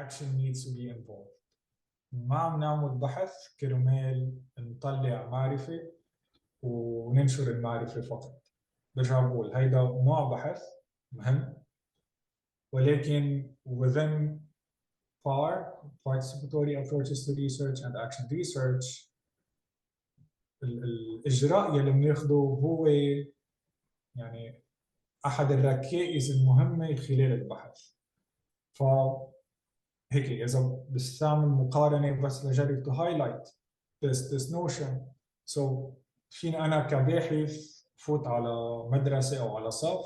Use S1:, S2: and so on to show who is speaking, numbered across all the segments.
S1: action needs to be involved. ما عم نعمل بحث كرمال نطلع معرفة وننشر المعرفة فقط. برجع بقول هيدا نوع بحث مهم، ولكن within participatory approaches to research and action research الإجراء يلي بناخده هو يعني أحد الركائز المهمة خلال البحث. فهيك إذا بستعمل مقارنة بس لجرب to highlight this notion. So فيني أنا كباحث فوت على مدرسة أو على صف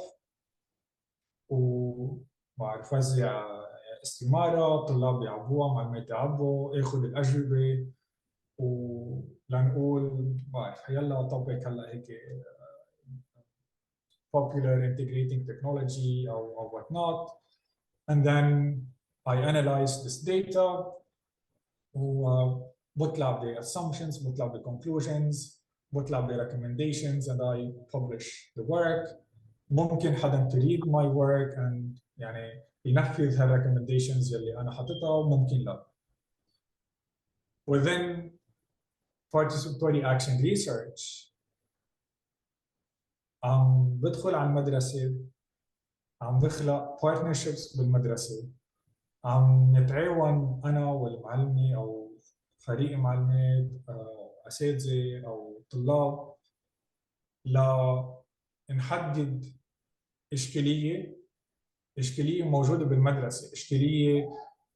S1: وبعرف وزع استمارة، طلاب يعبوها، معلمات يعبوا، آخذ الأجوبة ولنقول بعرف يلا topic هلا هيك popular integrating technology or whatnot, and then I analyze this data وبطلع ب assumptions، بطلع ب conclusions، بطلع ب recommendations, and I publish the work. ممكن حدا to read my work and يعني ينفذ هال recommendations يلي أنا حاططها وممكن لا. Within participatory action research عم بدخل على المدرسة، عم بخلق partnerships بالمدرسة، عم نتعاون أنا والمعلمة أو فريق معلمات أساتذة أو طلاب لنحدد إشكالية موجودة بالمدرسة، إشكالية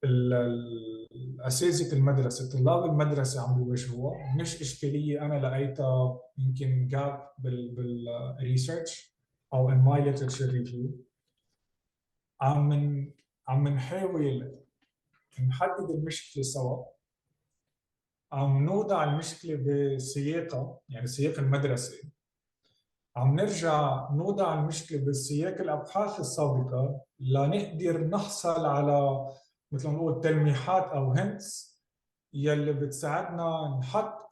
S1: الأساتذة المدرسة، طلاب المدرسة عم بيواجهوها، مش إشكالية أنا لقيتها يمكن جاب بالريسيرش أو in my literature review. عم نحاول نحدد المشكلة سوا، عم نوضع المشكلة بسياقها، يعني سياق المدرسة، عم نرجع نوضع المشكلة بسياق الأبحاث السابقة لنقدر نحصل على مثل ما نقول تلميحات أو hints يلي بتساعدنا نحط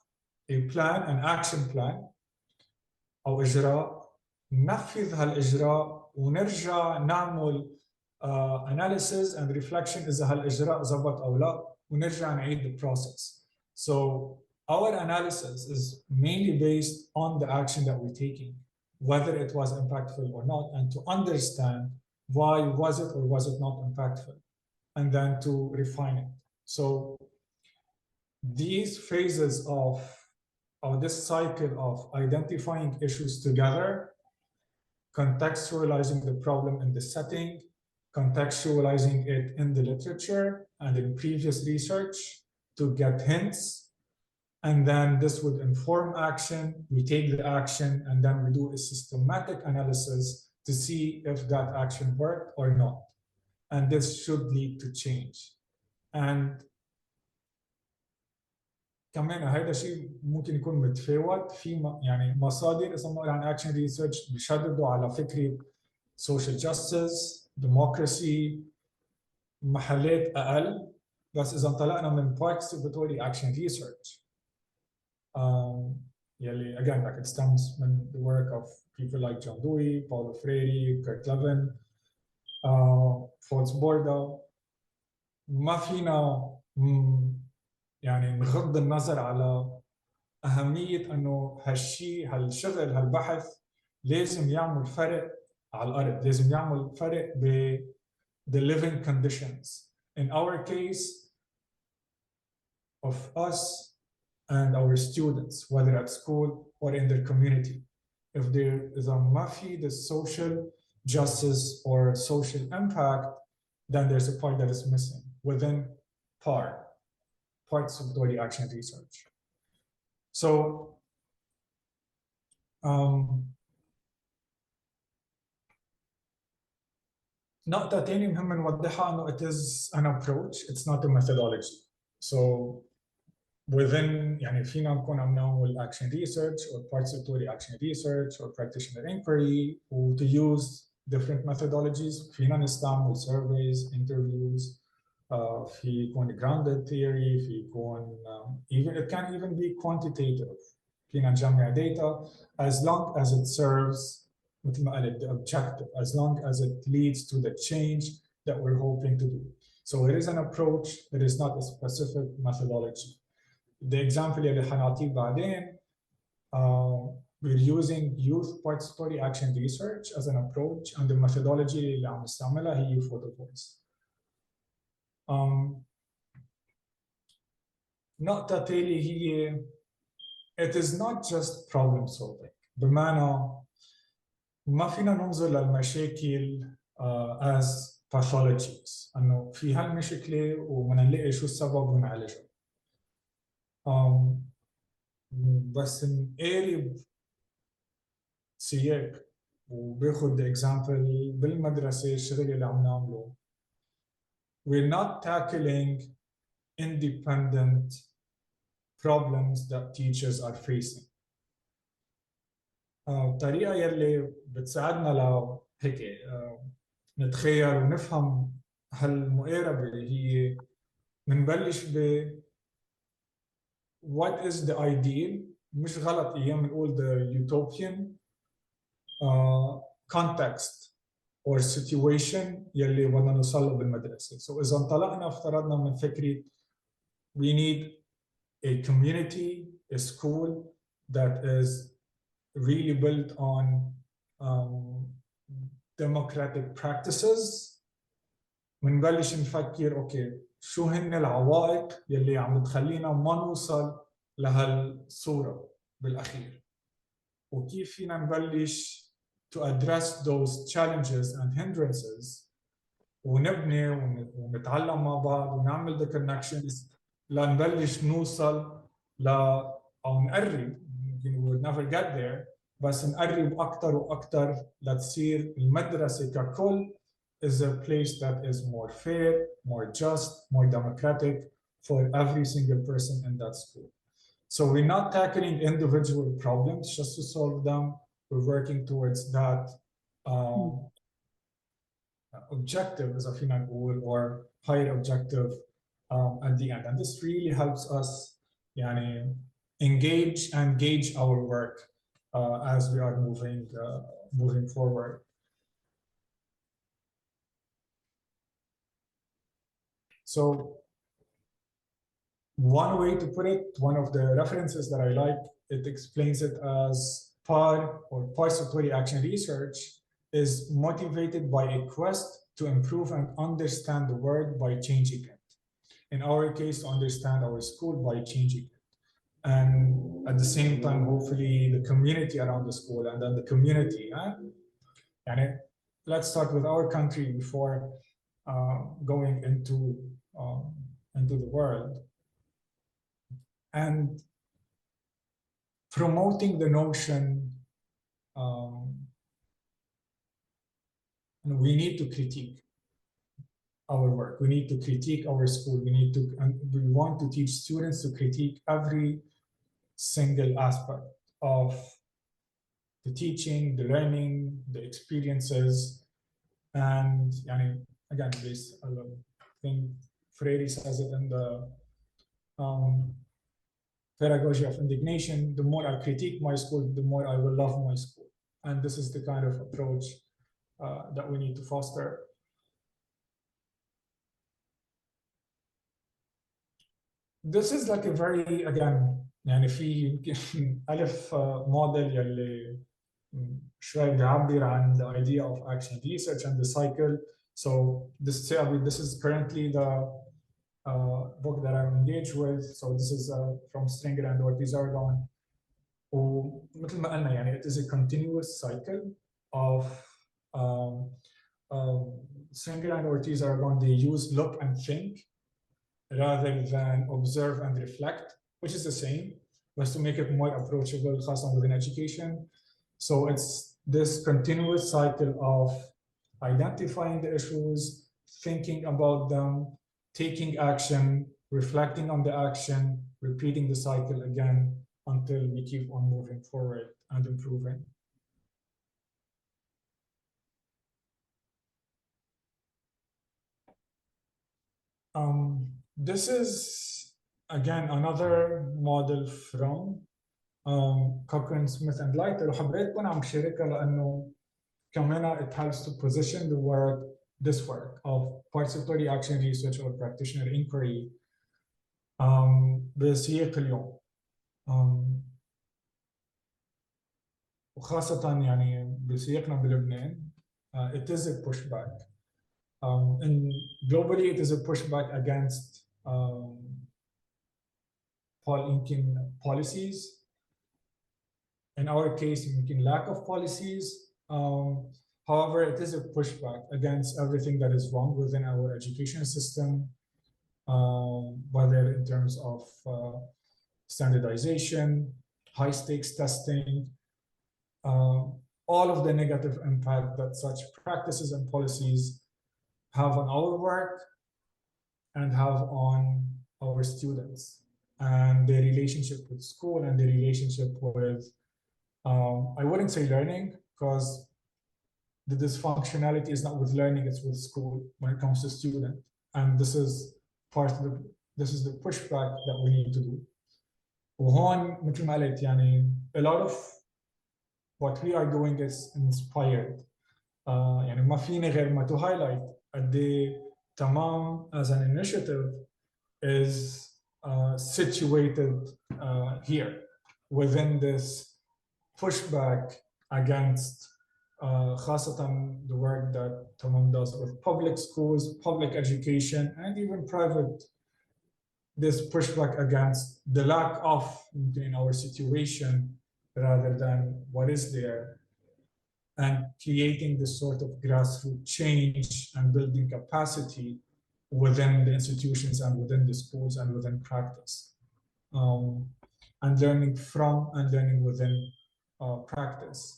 S1: a plan, an action plan أو إجراء، ننفذ هالإجراء ونرجع نعمل analysis and reflection إذا هالإجراء زبط أو لا، ونرجع نعيد the process. So our analysis is mainly based on the action that we're taking, whether it was impactful or not, and to understand why was it or was it not impactful, and then to refine it. So these phases of this cycle of identifying issues together, contextualizing the problem in the setting, contextualizing it in the literature and in previous research to get hints, and then this would inform action. We take the action and then we do a systematic analysis to see if that action worked or not, and this should lead to change. And كمان هيدا شيء ممكن يكون متفاوت في يعني مصادر اذا بنقول عن اكشن ريسيرش بيشددوا على فكره social justice, democracy، محلات اقل، بس اذا انطلقنا من participatory action research يلي again like it stems من the work of people like John Dewey, Paulo Freire, Kurt Levin, Fons Borda، ما فينا يعني نغض النظر على أهمية أنه هالشغل هالبحث لازم يعمل فرق على الأرض، لازم يعمل فرق ب the living conditions. In our case of us and our students, whether at school or in their community. If there is a ما في the social justice or social impact, then there's a part that is missing within participatory action research. So نقطة تانية مهمة نوضحها إنه it is an approach, it's not a methodology. So within يعني فينا نكون عم نعمل action research or participatory action research or practitioner inquiry و to use different methodologies. فينا نستعمل surveys, interviews, في يكون grounded theory، في يكون even it can even be quantitative. فينا نجمع data as long as it serves مثل ما قلت the objective, as long as it leads to the change that we're hoping to do. So it is an approach, it is not a specific methodology. The example اللي حنعطيه بعدين, we're using youth participatory action research as an approach, and the methodology اللي عم نستعملها هي photo voice. نقطة تالي هي it is not just problem solving. بمعنى ما فينا ننظر للمشاكل as pathologies، انه في هالمشكلة وبدنا نلاقي شو السبب ونعالجها. بس نقارب سياق وباخذ اكزامبل بالمدرسة الشغل اللي عم نعمله. We're not tackling independent problems that teachers are facing. الطريقة يلي بتساعدنا هيك نتخيل ونفهم هالمقاربة هي منبلش ب what is the ideal، مش غلط ايام نقول the utopian context or situation يلي بدنا نوصل له بالمدرسة. So إذا انطلقنا افترضنا من فكرة we need a community, a school that is really built on democratic practices. منبلش نفكر اوكي شو هن العوائق يلي عم تخلينا ما نوصل لهالصورة بالاخير، وكيف فينا نبلش to address those challenges and hindrances ونبني ونتعلم مع بعض ونعمل the connections لنبلش نوصل او نقرب. we'll never get there، بس نقرب اكثر واكثر لتصير المدرسة ككل is a place that is more fair, more just, more democratic for every single person in that school. So we're not tackling individual problems just to solve them. We're working towards that objective, as a final goal, or higher objective at the end. And this really helps us engage and gauge our work as we are moving forward. So one way to put it, one of the references that I like, it explains it as PAR or participatory action research is motivated by a quest to improve and understand the world by changing it. In our case, to understand our school by changing it. And at the same time, hopefully the community around the school and then the community. And let's start with our country before going into the world. And promoting the notion we need to critique our work. We need to critique our school. We want to teach students to critique every single aspect of the teaching, the learning, the experiences. And again, this I think Freire says it in the Pedagogy of Indignation: the more I critique my school, the more I will love my school. And this is the kind of approach that we need to foster. This is like a very, again, في ألف model يلي شوي بيعبر عن the idea of action research and the cycle. So this is currently the book that I'm engaged with. So this is from Stringer and Ortiz-Aragon. ومثل ما قلنا it is a continuous cycle of Stringer and Ortiz-Aragon. They use look and think rather than observe and reflect, which is the same, but to make it more approachable خاصة within education. So it's this continuous cycle of identifying the issues, thinking about them, taking action, reflecting on the action, repeating the cycle again until we keep on moving forward and improving. This is again another model from Cochrane, Smith and Leiter. وحبيت أكون عم شاركها لأنه كمان it helps to position the work this work of participatory action research or practitioner inquiry بسياق اليوم. وخاصة يعني بسياقنا بلبنان it is a pushback. And globally it is a pushback against policies. In our case, lack of policies. However, it is a pushback against everything that is wrong within our education system, whether in terms of standardization, high stakes testing, all of the negative impact that such practices and policies have on our work and have on our students and their relationship with school and their relationship with, I wouldn't say learning, because the dysfunctionality is not with learning, it's with school when it comes to student. And this is the pushback that we need to do. وهون مثل ما قلت يعني a lot of what we are doing is inspired. يعني ما فيني غير ما to highlight قد تمام as an initiative is situated here within this pushback against خاصة the work that Tamam does with public schools, public education, and even private. This pushback against the lack of in our situation rather than what is there, and creating this sort of grassroots change and building capacity within the institutions and within the schools and within practice, and learning from and learning within practice.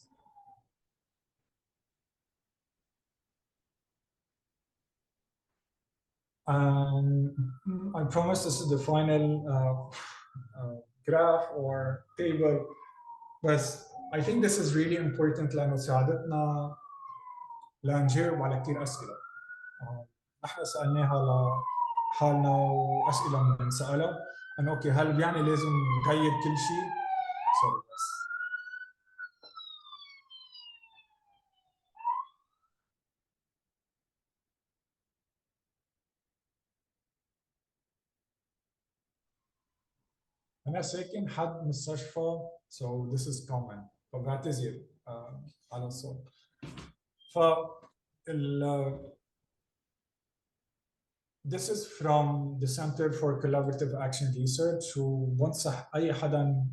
S1: I promise this is the final graph or table, but I think this is really important لأنه ساعدتنا لنجاوب على كثير أسئلة. نحن سألناها لحالنا وأسئلة بنسألها إنه أوكي هل يعني لازم نغير كل شيء؟ سوري بس. أنا ساكن حد مستشفى so this is common فبعتذر على الصوت. This is from the Center for Collaborative Action Research وبنصح أي حدا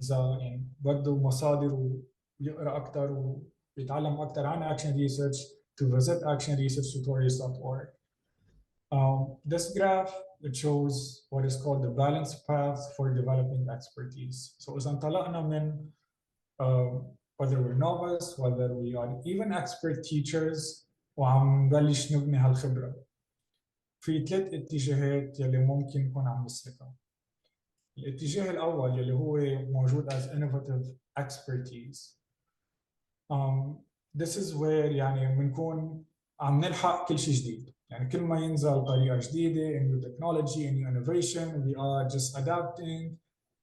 S1: إذا يعني بده مصادر ويقرأ أكثر ويتعلم أكثر عن Action Research to visit actionresearchtutorials.org. This graph, it shows what is called the balanced path for developing expertise. So إذا انطلقنا من whether we're novice, whether we are even expert teachers وعم نبلش نبني هالخبرة. في ثلاث اتجاهات يلي ممكن نكون عم نسلكها. الاتجاه الأول يلي هو موجود as innovative expertise. This is where يعني بنكون عم نلحق كل شيء جديد. يعني كل ما ينزل طريقة جديدة, a new technology, a new innovation, we are just adapting.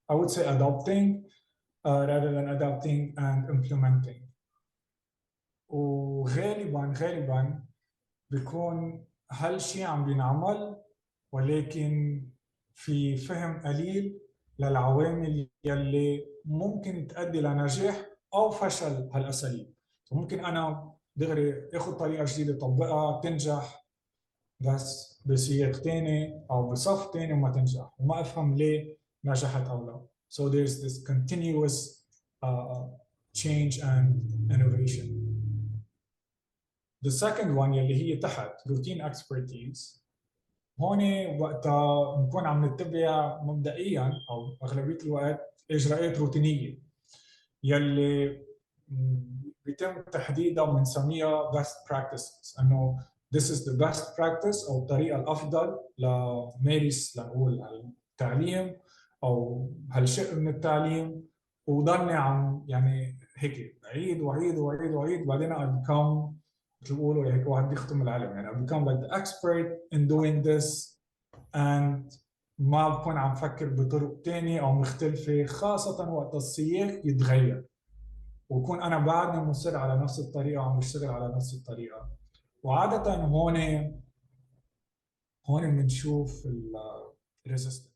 S1: I would say adopting rather than adapting and implementing. وغالباً بيكون هالشيء عم بينعمل ولكن في فهم قليل للعوامل يلي ممكن تؤدي لنجاح أو فشل هالأساليب. ممكن أنا دغري آخذ طريقة جديدة طبقها تنجح بس بسياق تاني أو بصف تاني وما تنجح وما أفهم ليه نجحت أو لا. So there's this continuous change and innovation. The second one يلي هي تحت routine expertise. هون وقتها نكون عم نتبع مبدئيا أو أغلبية الوقت إجراءات روتينية يلي بيتم تحديدها وبنسميها best practices. إنه this is the best practice أو الطريقة الأفضل لمارس لنقول التعليم أو هالشق من التعليم وضلني عم يعني هيك عيد وعيد بعدين I become مثل بيقولوا هيك واحد بيختم العلم يعني I become like the expert in doing this and ما بكون عم فكر بطرق تانية أو مختلفة خاصة وقت السياق يتغير وكون أنا بعدني مصر على نفس الطريقة وعم بشتغل على نفس الطريقة. وعادة هون بنشوف الريزيستنس.